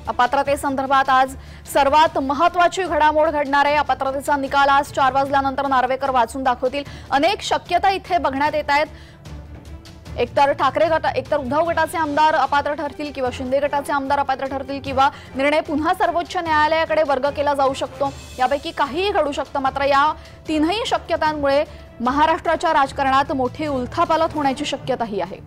अपात्रतेसंदर्भात आज सर्वात महत्त्वाची घडामोड घडणार आहे। अपात्रतेचा निकाल आज 4 वाजल्यानंतर नार्वेकर वाचून दाखवतील। अनेक शक्यता इथे बघण्यात येत आहेत। एकतर ठाकरे गट एकतर उद्धव गटाचे आमदार अपात्र ठरतील किंवा शिंदे गटाचे आमदार अपात्र ठरतील किंवा निर्णय पुन्हा सर्वोच्च न्यायालयाकडे वर्ग केला जाऊ शकतो। यापैकी काहीही घडू शकतं। मात्र या तीनही शक्यतांमुळे महाराष्ट्राच्या राजकारणात मोठी उलथापालथ होण्याची शक्यताही आहे।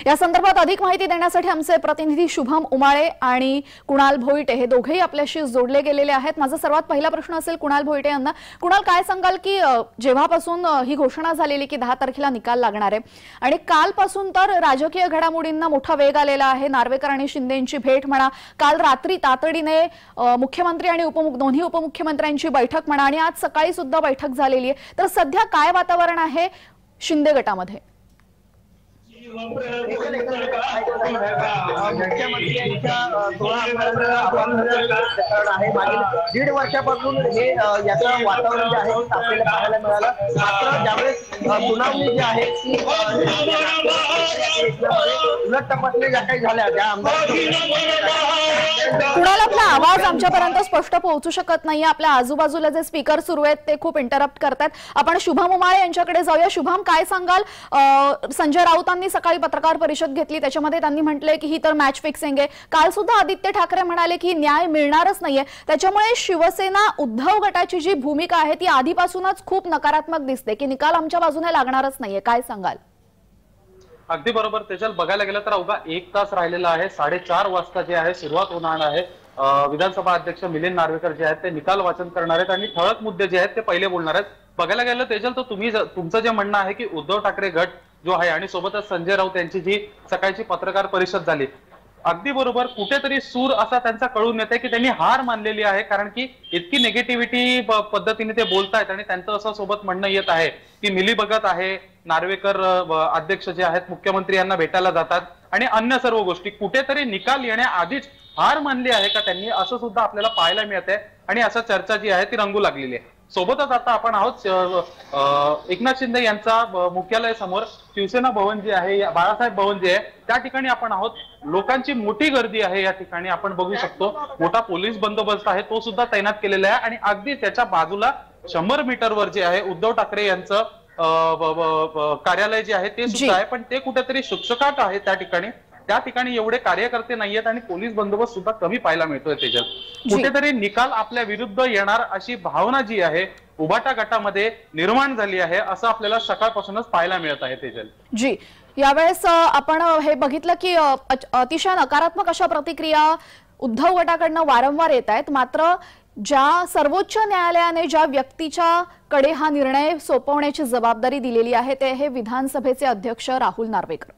या संदर्भात अधिक माहिती देण्यासाठी आमचे प्रतिनिधी शुभम उमाळे आणि कुणाल भोईटे हे दोघेही आपल्याशी जोडले गेलेले आहेत। माझा सर्वात पहिला प्रश्न असेल कुणाल भोईटे यांना। कुणाल, काय सांगाल की जेव्हापासून ही घोषणा झालेली की 10 तारखेला निकाल लागणार आहे आणि कालपासून तर राजकीय घडामोडींना मोठा वेग आलेला आहे। नार्वेकर आणि शिंदेंची भेट म्हणा, काल रात्री तातडीने मुख्यमंत्री आणि दोन्ही उपमुख्यमंत्र्यांची बैठक म्हणा आणि आज सकाळी सुद्धा बैठक झालेली आहे। तर सध्या काय वातावरण आहे शिंदे गटामध्ये? दीड वर्षापासून हे याचं वातावरण जे आहे आपल्याला पाहायला मिळालं। मात्र ज्यावेळेस सुनावणी जी आहे ती उलट तपासणी ज्या काही झाल्या त्या आमदार कुणाला आपला आवाज आमच्यापर्यंत स्पष्ट पोहोचू शकत नाहीये। आपल्या आजूबाजूला जे स्पीकर सुरू आहेत ते खूप इंटरप्ट करतात। आपण शुभम उमाळे यांच्याकडे जाऊया। शुभम, काय सांगाल? संजय राऊतांनी सकाळी पत्रकार परिषद घेतली, त्याच्यामध्ये त्यांनी म्हटले की ही तर मॅच फिक्सिंग आहे। काल सुद्धा आदित्य ठाकरे म्हणाले की न्याय मिळणारच नाहीये। त्याच्यामुळे शिवसेना उद्धव गटाची जी भूमिका आहे ती आधीपासूनच खूप नकारात्मक दिसते की निकाल आमच्या बाजूने लागणारच नाहीये। काय सांगाल? अगदी बरोबर तेजल, बघायला गेलं तर अवघा 1 तास राहिलेला आहे। 4:30 वाजता जे आहे सुरुवात होणार आहे। विधानसभा अध्यक्ष मिलिंद नार्वेकर जे आहेत ते निकाल वाचन करणार आहेत आणि ठळक मुद्दे जे आहेत ते पहिले बोलणार आहेत। बघायला गेलं तेजल तर तुमचं जे म्हणणं आहे की उद्धव ठाकरे गट जो आहे आणि सोबतच संजय राऊत यांची जी सकाळची पत्रकार परिषद झाली, अगदी बरोबर, कुठेतरी सूर असा त्यांचा कळून येते की त्यांनी हार मानलेली आहे। कारण की इतकी निगेटिव्हिटी पद्धतीने ते बोलतायत आणि त्यांचं असं सोबत म्हणणं येत आहे की मिलीभगत आहे। नार्वेकर अध्यक्ष जे आहेत मुख्यमंत्री यांना भेटायला जातात आणि अन्य सर्व गोष्टी, कुठेतरी निकाल येण्याआधीच हार मानली आहे का त्यांनी, असं सुद्धा आपल्याला पाहायला मिळत आहे आणि असा चर्चा जी आहे ती रंगू लागलेली आहे। सोबतच आता आपण आहोत एकनाथ शिंदे यांचा मुख्यालय समोर शिवसेना भवन जे आहे, बाळासाहेब भवन जे आहे त्या ठिकाणी आपण आहोत। लोकांची मोठी गर्दी आहे या ठिकाणी, आपण बघू शकतो मोठा पोलीस बंदोबस्त आहे तो सुद्धा तैनात केलेला आहे आणि अगदी त्याच्या बाजूला 100 मीटरवर जे आहे उद्धव ठाकरे यांचं कार्यालय जे आहे ते सुद्धा आहे। पण ते कुठेतरी शुकशकाट आहे त्या ठिकाणी एवढे कार्यकर्ते नाहीयेत आणि पोलीस बंदोबस्त सुद्धा कमी पाहायला मिळतोय तेजल। कुठेतरी निकाल आपल्या विरुद्ध येणार अशी भावना जी आहे उभाटा गटामध्ये निर्माण झाली आहे, असं आपल्याला सकाळपासूनच पाहायला मिळत आहे तेजल। जी, यावेळेस आपण हे बघितलं की अतिशय नकारात्मक अशा प्रतिक्रिया उद्धव गटाकडनं वारंवार येत आहेत। मात्र ज्या सर्वोच्च न्यायालयाने ज्या व्यक्तीच्या कडे हा निर्णय सोपवण्याची जबाबदारी दिलेली आहे ते हे विधानसभेचे अध्यक्ष राहुल नार्वेकर।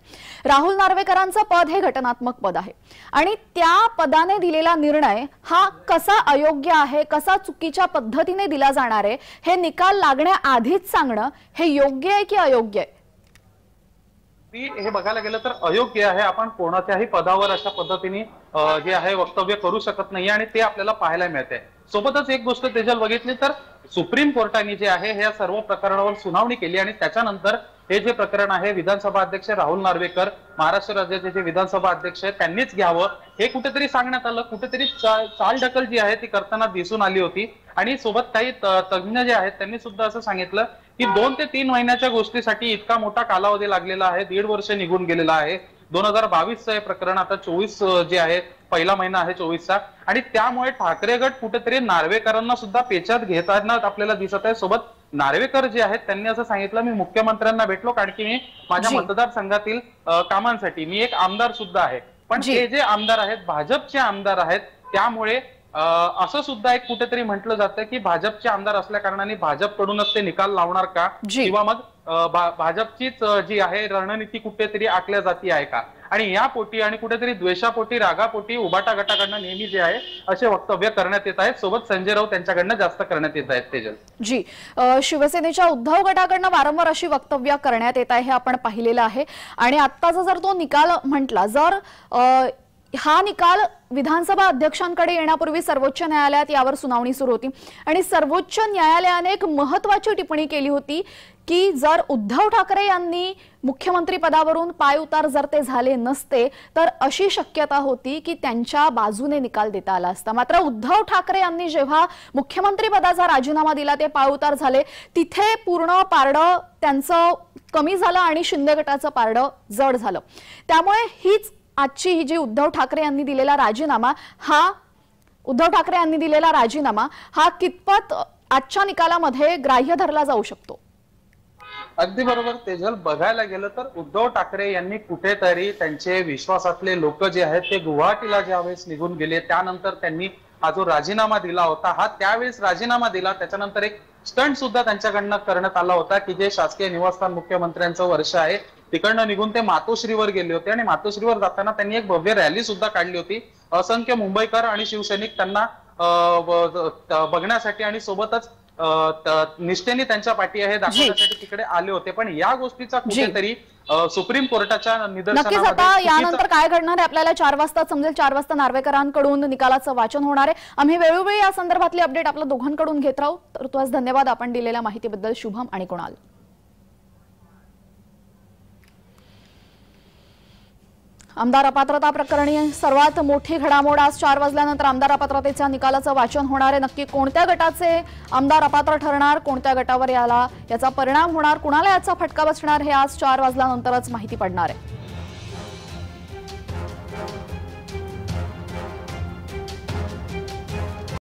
राहुल नार्वेकरांचं पद हे घटनात्मक पद आहे आणि त्या पदाने दिलेला निर्णय हा कसा अयोग्य आहे, कसा चुकीच्या पद्धतीने दिला जाणार आहे हे निकाल लागण्याआधीच सांगणं हे योग्य आहे की अयोग्य आहे? हे बघायला गेलं तर अयोग्य आहे। आपण कोणाच्याही पदावर अशा पद्धतीने जे आहे वक्तव्य करू शकत नाही आणि ते आपल्याला पाहायला मिळते। सोबतच एक गोष्ट तेजल बघितली तर सुप्रीम कोर्टाने जे आहे या सर्व प्रकरणावर सुनावणी केली आणि त्याच्यानंतर हे जे प्रकरण आहे विधानसभा अध्यक्ष राहुल नार्वेकर, महाराष्ट्र राज्याचे जे विधानसभा अध्यक्ष आहेत त्यांनीच घ्यावं हे कुठेतरी सांगण्यात आलं। कुठेतरी चालढकल जी आहे ती करताना दिसून आली होती आणि सोबत काही तज्ञ जे आहेत त्यांनी सुद्धा असं सांगितलं की 2 ते 3 महिन्याच्या गोष्टीसाठी इतका मोठा कालावधी लागलेला आहे, 1.5 वर्ष निघून गेलेला आहे। 2022चं हे प्रकरण, आता 24 जे आहे पहिला महिना आहे 24चा आणि त्यामुळे ठाकरे गट कुठेतरी नार्वेकरांना सुद्धा पेचात घेताना आपल्याला दिसत आहे। सोबत नार्वेकर जे आहेत त्यांनी असं सांगितलं मी मुख्यमंत्र्यांना भेटलो कारण की मी माझ्या मतदारसंघातील कामांसाठी मी एक आमदार सुद्धा आहे। पण हे जे आमदार आहेत भाजपचे आमदार आहेत, त्यामुळे असं सुद्धा एक कुठेतरी म्हटलं जातं की भाजपचे आमदार असल्या कारणाने भाजपकडूनच ते निकाल लावणार का किंवा मग भाजपचीच जी आहे रणनीती कुठेतरी आखल्या जाती आहे का, आणि या पोटी आणि कुठेतरी द्वेषापोटी रागापोटी उभाटा गटाकडनं नेहमी जे आहे असे वक्तव्य करण्यात येत आहेत। सोबत संजय राऊत यांच्याकडनं जास्त करण्यात येत आहेत तेजल। जी, शिवसेनेच्या उद्धव गटाकडनं वारंवार अशी वक्तव्य करण्यात येत आहे हे आपण पाहिलेलं आहे आणि आत्ताचा जर तो निकाल म्हटला, जर हा निकाल विधानसभा अध्यक्षांकडे येण्यापूर्वी सर्वोच्च न्यायालयात यावर सुनावणी सुरू होती आणि सर्वोच्च न्यायालयाने एक महत्त्वाची टिप्पणी केली होती की जर उद्धव ठाकरे यांनी मुख्यमंत्री पदावरून पायउतार जर ते झाले नसते तर अशी शक्यता होती की त्यांच्या बाजूने निकाल देता आला असता। मात्र उद्धव ठाकरे यांनी जेव्हा मुख्यमंत्री पदाचा राजीनामा दिला ते पायउतार झाले, तिथे पूर्ण पारडं त्यांचं कमी झालं आणि शिंदे गटाचं पारडं जड झालं। त्यामुळे हीच आजची ही जी उद्धव ठाकरे यांनी दिलेला राजीनामा हा कितपत आजच्या निकालामध्ये ग्राह्य धरला जाऊ शकतो? अगदी बरोबर तेजल, बघायला गेलं तर उद्धव ठाकरे यांनी कुठेतरी त्यांचे विश्वासातले लोक जे आहेत ते गुवाहाटीला ज्यावेळेस निघून गेले, त्यानंतर त्यांनी हा जो राजीनामा दिला होता, हा त्यावेळेस राजीनामा दिला त्याच्यानंतर एक स्टंट सुद्धा त्यांच्याकडनं करण्यात आला होता की जे शासकीय निवासस्थान मुख्यमंत्र्यांचं वर्ष आहे तिकडनं निघून ते मातोश्रीवर गेले होते आणि मातोश्रीवर जाताना त्यांनी एक भव्य रॅली सुद्धा काढली होती। असंख्य मुंबईकर आणि शिवसैनिक त्यांना बघण्यासाठी आणि सोबतच निष्ठेने त्यांच्या पाठी आहे दाखवण्यासाठी तिकडे आले होते। पण या गोष्टीचा कुठेतरी सुप्रीम कोर्टाच्या नक्कीच आता यानंतर काय घडणार आहे आपल्याला 4 वाजता समजेल। 4 वाजता नार्वेकरांकडून निकालाचं वाचन होणार आहे। आम्ही वेळोवेळी या संदर्भातली अपडेट आपल्या दोघांकडून घेत राहू। तर तुझा धन्यवाद आपण दिलेल्या माहितीबद्दल शुभम आणि कुणाल। आमदार अपात्रता प्रकरणी सर्वात मोठी घडामोड आज 4 वाजल्यानंतर आमदार अपात्रतेच्या निकालाचं वाचन होणार आहे। नक्की कोणत्या गटाचे आमदार अपात्र ठरणार, कोणत्या गटावर याचा परिणाम होणार, कुणाला याचा फटका बसणार हे आज 4 वाजल्यानंतरच माहिती पडणार आहे।